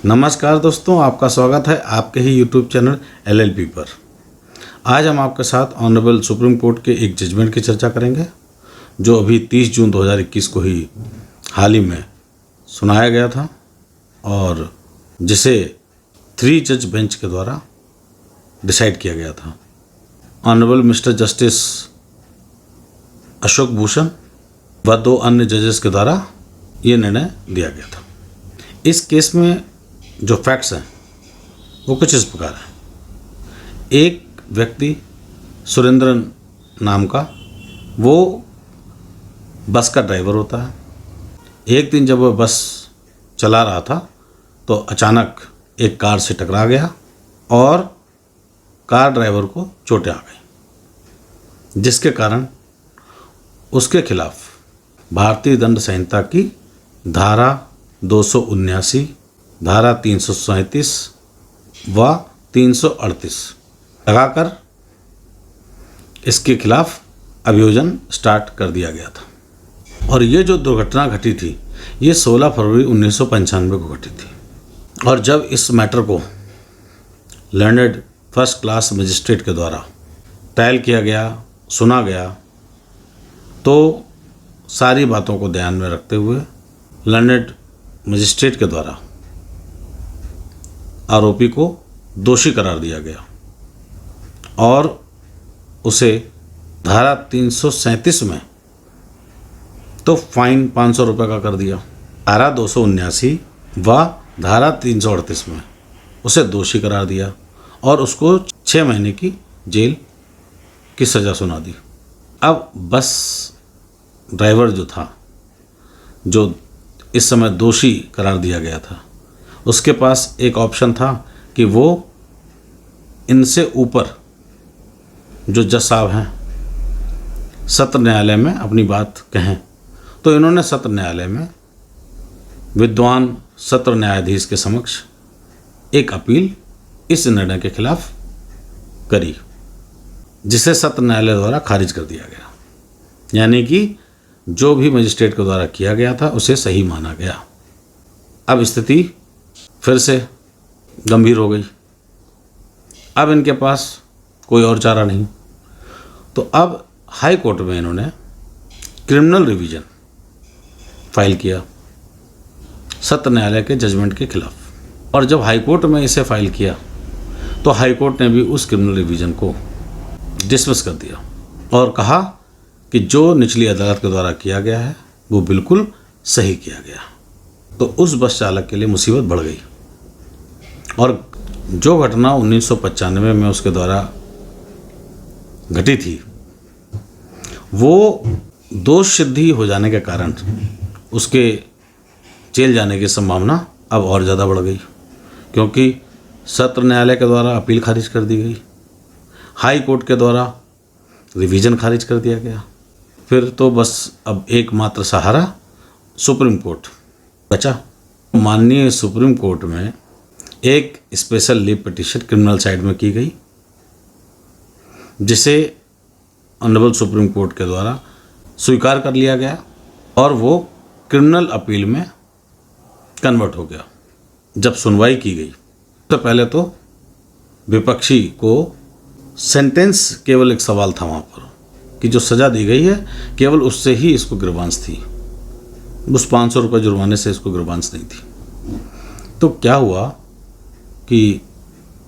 नमस्कार दोस्तों, आपका स्वागत है आपके ही यूट्यूब चैनल एलएलपी पर। आज हम आपके साथ ऑनरेबल सुप्रीम कोर्ट के एक जजमेंट की चर्चा करेंगे जो अभी 30 जून 2021 को ही हाल ही में सुनाया गया था और जिसे 3 जज बेंच के द्वारा डिसाइड किया गया था। Honourable mister justice Ashok Bhushan व 2 अन्य जजेस के द्वारा ये निर्णय दिया गया था। इस केस में जो फैक्ट्स हैं वो कुछ इस प्रकार हैं। एक व्यक्ति सुरेंद्रन नाम का, वो बस का ड्राइवर होता है। एक दिन जब वह बस चला रहा था तो अचानक एक कार से टकरा गया और कार ड्राइवर को चोटें आ गई, जिसके कारण उसके खिलाफ भारतीय दंड संहिता की धारा 279, धारा 337 व 338 लगाकर इसके खिलाफ अभियोजन स्टार्ट कर दिया गया था। और ये जो दुर्घटना घटी थी ये 16 फरवरी 1995 को घटी थी। और जब इस मैटर को लर्नेड फर्स्ट क्लास मजिस्ट्रेट के द्वारा ट्रायल किया गया, सुना गया, तो सारी बातों को ध्यान में रखते हुए लर्नेड मजिस्ट्रेट के द्वारा आरोपी को दोषी करार दिया गया और उसे धारा 337 में तो फाइन 500 रुपये का कर दिया। धारा 279 व धारा 338 में उसे दोषी करार दिया और उसको 6 महीने की जेल की सज़ा सुना दी। अब बस ड्राइवर जो था, जो इस समय दोषी करार दिया गया था, उसके पास एक ऑप्शन था कि वो इनसे ऊपर जो जज साहब हैं सत्र न्यायालय में अपनी बात कहें। तो इन्होंने सत्र न्यायालय में विद्वान सत्र न्यायाधीश के समक्ष एक अपील इस निर्णय के खिलाफ करी, जिसे सत्र न्यायालय द्वारा खारिज कर दिया गया। यानी कि जो भी मजिस्ट्रेट के द्वारा किया गया था उसे सही माना गया। अब स्थिति फिर से गंभीर हो गई। अब इनके पास कोई और चारा नहीं। तो अब हाई कोर्ट में इन्होंने क्रिमिनल रिवीजन फाइल किया सत्र न्यायालय के जजमेंट के खिलाफ। और जब हाई कोर्ट में इसे फाइल किया तो हाई कोर्ट ने भी उस क्रिमिनल रिवीजन को डिसमिस कर दिया और कहा कि जो निचली अदालत के द्वारा किया गया है वो बिल्कुल सही किया गया। तो उस बस चालक के लिए मुसीबत बढ़ गई और जो घटना 1995 में उसके द्वारा घटी थी वो दोष सिद्धि हो जाने के कारण उसके जेल जाने की संभावना अब और ज़्यादा बढ़ गई, क्योंकि सत्र न्यायालय के द्वारा अपील खारिज कर दी गई, हाई कोर्ट के द्वारा रिवीजन खारिज कर दिया गया। फिर तो बस अब एकमात्र सहारा सुप्रीम कोर्ट बचा। माननीय सुप्रीम कोर्ट में एक special leave petition criminal side में की गई, जिसे ऑनरेबल सुप्रीम कोर्ट के द्वारा स्वीकार कर लिया गया और वो क्रिमिनल अपील में कन्वर्ट हो गया। जब सुनवाई की गई तो पहले तो विपक्षी को सेंटेंस केवल एक सवाल था वहाँ पर कि जो सज़ा दी गई है केवल उससे ही इसको गिरबांस थी, उस 500 रुपये जुर्माने से इसको गिरबांस नहीं थी। तो क्या हुआ कि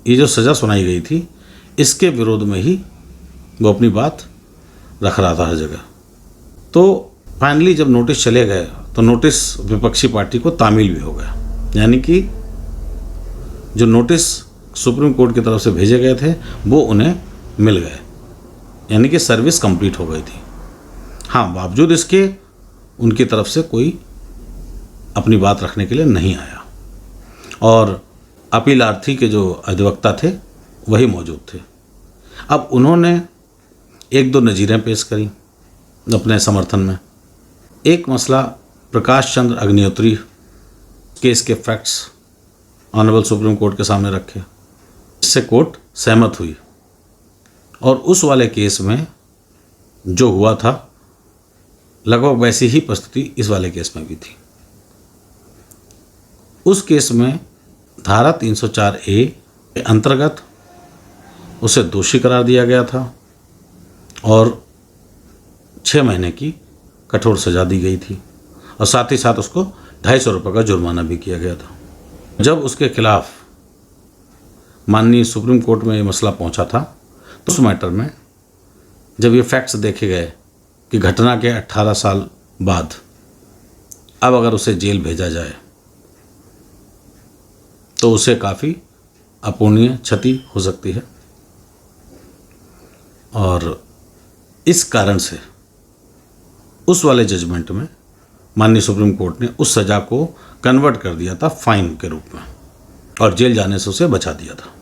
ये जो सज़ा सुनाई गई थी इसके विरोध में ही वो अपनी बात रख रहा था हर जगह। तो फाइनली जब नोटिस चले गए तो नोटिस विपक्षी पार्टी को तामील भी हो गया, यानी कि जो नोटिस सुप्रीम कोर्ट की तरफ से भेजे गए थे वो उन्हें मिल गए, यानी कि सर्विस कंप्लीट हो गई थी। हाँ, बावजूद इसके उनकी तरफ से कोई अपनी बात रखने के लिए नहीं आया और अपीलार्थी के जो अधिवक्ता थे वही मौजूद थे। अब उन्होंने 1-2 नज़ीरें पेश करी अपने समर्थन में। एक मसला प्रकाश चंद्र अग्निहोत्री केस के फैक्ट्स ऑनरेबल सुप्रीम कोर्ट के सामने रखे, इससे कोर्ट सहमत हुई और उस वाले केस में जो हुआ था लगभग वैसी ही परिस्थिति इस वाले केस में भी थी। उस केस में धारा 304A के अंतर्गत उसे दोषी करार दिया गया था और 6 महीने की कठोर सजा दी गई थी और साथ ही साथ उसको 250 रुपये का जुर्माना भी किया गया था। जब उसके खिलाफ माननीय सुप्रीम कोर्ट में ये मसला पहुंचा था तो उस मैटर में जब ये फैक्ट्स देखे गए कि घटना के 18 साल बाद अब अगर उसे जेल भेजा जाए तो उसे काफ़ी अपूर्णीय क्षति हो सकती है और इस कारण से उस वाले जजमेंट में माननीय सुप्रीम कोर्ट ने उस सज़ा को कन्वर्ट कर दिया था फाइन के रूप में और जेल जाने से उसे बचा दिया था।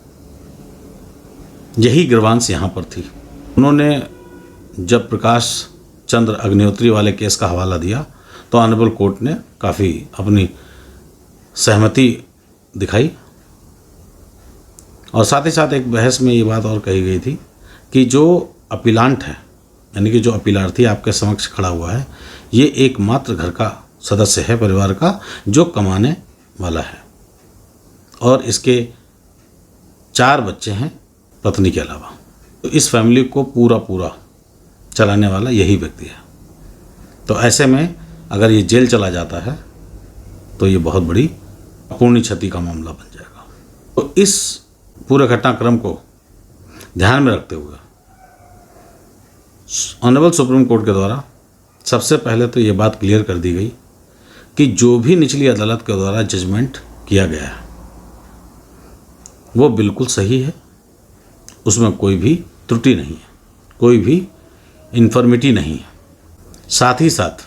यही ग्रीवांस यहाँ पर थी। उन्होंने जब प्रकाश चंद्र अग्निहोत्री वाले केस का हवाला दिया तो ऑनरेबल कोर्ट ने काफ़ी अपनी सहमति दिखाई और साथ ही साथ एक बहस में ये बात और कही गई थी कि जो अपीलांट है यानी कि जो अपीलार्थी आपके समक्ष खड़ा हुआ है ये एकमात्र घर का सदस्य है परिवार का जो कमाने वाला है और इसके 4 बच्चे हैं पत्नी के अलावा। तो इस फैमिली को पूरा चलाने वाला यही व्यक्ति है। तो ऐसे में अगर ये जेल चला जाता है तो ये बहुत बड़ी अपूर्णीय क्षति का मामला बन जाएगा। तो इस पूरे घटनाक्रम को ध्यान में रखते हुए ऑनरेबल सुप्रीम कोर्ट के द्वारा सबसे पहले तो ये बात क्लियर कर दी गई कि जो भी निचली अदालत के द्वारा जजमेंट किया गया है वो बिल्कुल सही है, उसमें कोई भी त्रुटि नहीं है, कोई भी इन्फर्मिटी नहीं है। साथ ही साथ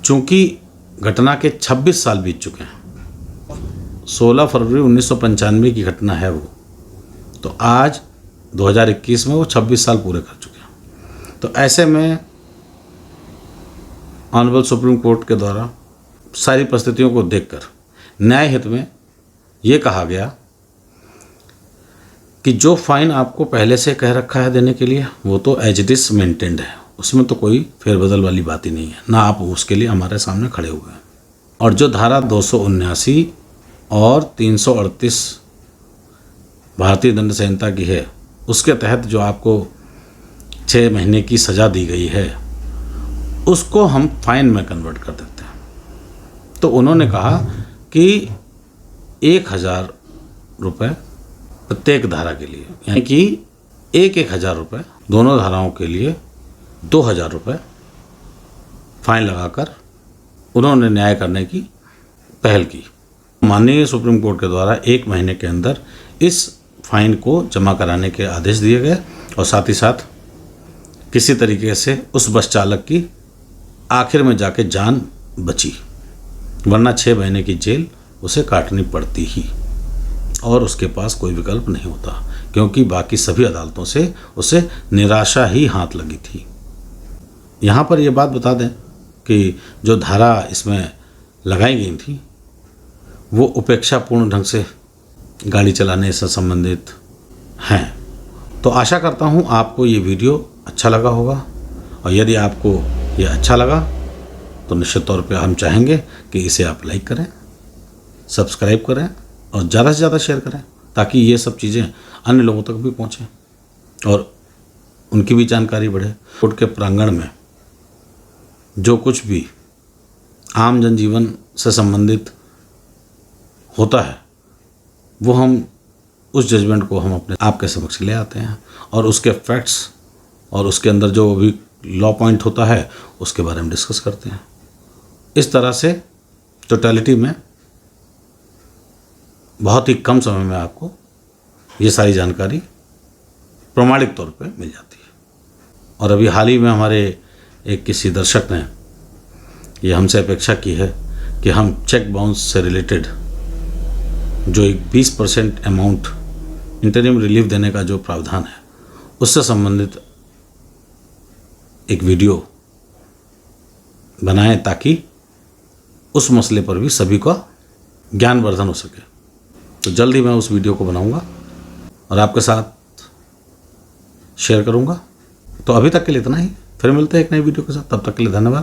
चूंकि घटना के 26 साल बीत चुके हैं, 16 फरवरी 1995 की घटना है वो, तो आज 2021 में वो 26 साल पूरे कर चुके हैं। तो ऐसे में ऑनरेबल सुप्रीम कोर्ट के द्वारा सारी परिस्थितियों को देखकर न्याय हित में ये कहा गया कि जो फाइन आपको पहले से कह रखा है देने के लिए वो तो एज इट इज मेंटेन्ड है, उसमें तो कोई फेरबदल वाली बात ही नहीं है, ना आप उसके लिए हमारे सामने खड़े हुए हैं। और जो धारा 279 और 338 भारतीय दंड संहिता की है उसके तहत जो आपको 6 महीने की सज़ा दी गई है उसको हम फाइन में कन्वर्ट कर देते हैं। तो उन्होंने कहा कि 1000 रुपये प्रत्येक धारा के लिए, यानी कि 1000 रुपये दोनों धाराओं के लिए 2000 रुपये फाइन लगाकर उन्होंने न्याय करने की पहल की। माननीय सुप्रीम कोर्ट के द्वारा 1 महीने के अंदर इस फाइन को जमा कराने के आदेश दिए गए और साथ ही साथ किसी तरीके से उस बस चालक की आखिर में जाके जान बची, वरना 6 महीने की जेल उसे काटनी पड़ती ही और उसके पास कोई विकल्प नहीं होता, क्योंकि बाकी सभी अदालतों से उसे निराशा ही हाथ लगी थी। यहाँ पर यह बात बता दें कि जो धारा इसमें लगाई गई थी वो उपेक्षापूर्ण ढंग से गाड़ी चलाने से संबंधित हैं। तो आशा करता हूँ आपको ये वीडियो अच्छा लगा होगा और यदि आपको ये अच्छा लगा तो निश्चित तौर पे हम चाहेंगे कि इसे आप लाइक करें, सब्सक्राइब करें और ज़्यादा से ज़्यादा शेयर करें ताकि ये सब चीज़ें अन्य लोगों तक भी पहुँचें और उनकी भी जानकारी बढ़े। कोर्ट के प्रांगण में जो कुछ भी आम जनजीवन से संबंधित होता है वो हम उस जजमेंट को हम अपने आपके समक्ष ले आते हैं और उसके फैक्ट्स और उसके अंदर जो भी लॉ पॉइंट होता है उसके बारे में डिस्कस करते हैं। इस तरह से टोटलिटी में बहुत ही कम समय में आपको ये सारी जानकारी प्रमाणिक तौर पे मिल जाती है। और अभी हाल ही में हमारे एक किसी दर्शक ने ये हमसे अपेक्षा की है कि हम चेक बाउंस से रिलेटेड जो एक 20% अमाउंट इंटरिम रिलीफ देने का जो प्रावधान है उससे संबंधित एक वीडियो बनाएं ताकि उस मसले पर भी सभी का ज्ञानवर्धन हो सके। तो जल्द ही मैं उस वीडियो को बनाऊंगा और आपके साथ शेयर करूंगा। तो अभी तक के लिए इतना ही, फिर मिलते हैं एक नई वीडियो के साथ। तब तक के लिए धन्यवाद।